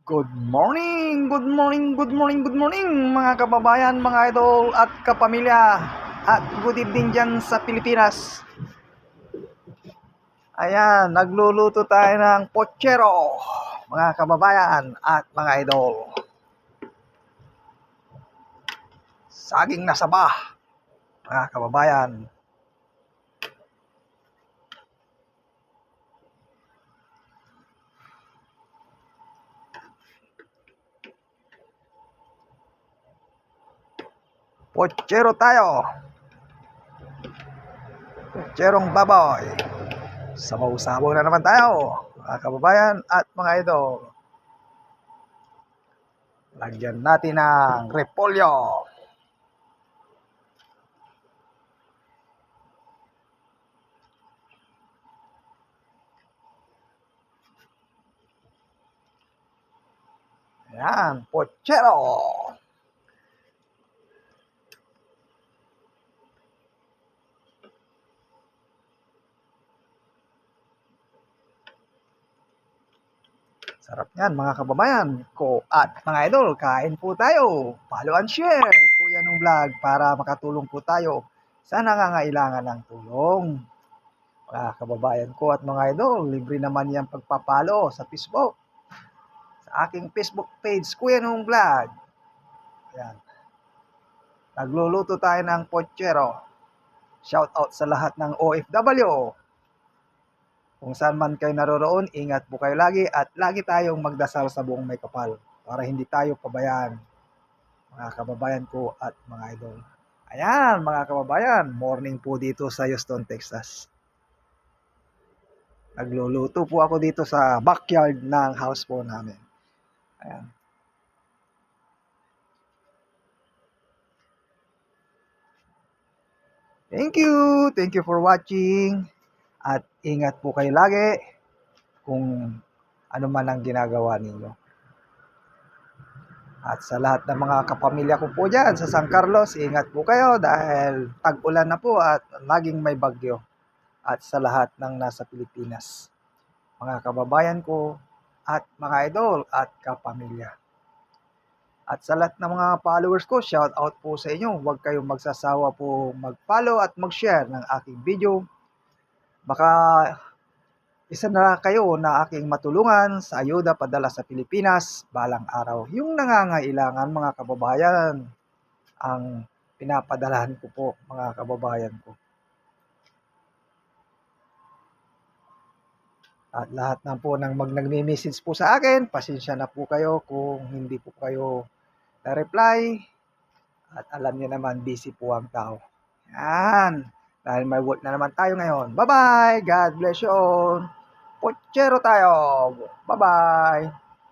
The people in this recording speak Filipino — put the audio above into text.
Good morning, good morning, good morning, good morning mga kababayan, mga idol at kapamilya. At good evening dyan sa Pilipinas. Ayan, nagluluto tayo ng pochero mga kababayan at mga idol. Saging na saba mga kababayan. Pochero tayo. Pocherong baboy. Sabaw-sabaw na naman tayo mga kababayan at mga idol. Lagyan natin ng repolyo. Ayan, pochero. Sarap yan mga kababayan ko at mga idol, kain po tayo. Follow and share Kuya Nung Vlog para makatulong po tayo sa nangangailangan ng tulong. Mga kababayan ko at mga idol, libre naman yan pagpapalo sa Facebook. Sa aking Facebook page, Kuya Nung Vlog. Ayan. Nagluluto tayo ng pochero. Shout out sa lahat ng OFW. Kung saan man kayo naroroon, ingat po kayo lagi at lagi tayong magdasal sa buong may kapal para hindi tayo pabayaan, mga kababayan ko at mga idol. Ayan, mga kababayan, morning po dito sa Houston, Texas. Nagluluto po ako dito sa backyard ng house po namin. Ayan. Thank you for watching at ingat po kayo lagi kung ano man ang ginagawa ninyo. At sa lahat ng mga kapamilya ko po dyan sa San Carlos, ingat po kayo dahil tag-ulan na po at laging may bagyo. At sa lahat ng nasa Pilipinas, mga kababayan ko at mga idol at kapamilya. At sa lahat ng mga followers ko, shout out po sa inyo. Huwag kayong magsasawa po mag-follow at mag-share ng aking video. Baka isa na kayo na aking matulungan sa ayuda padala sa Pilipinas balang araw. Yung nangangailangan mga kababayan ang pinapadalahan ko po mga kababayan ko. At lahat na po ng nagme-message po sa akin, pasensya na po kayo kung hindi po kayo na-reply. At alam niyo naman, busy po ang tao. Yan. Dahil may work na naman tayo ngayon. Bye-bye! God bless you all! Pochero tayo! Bye-bye!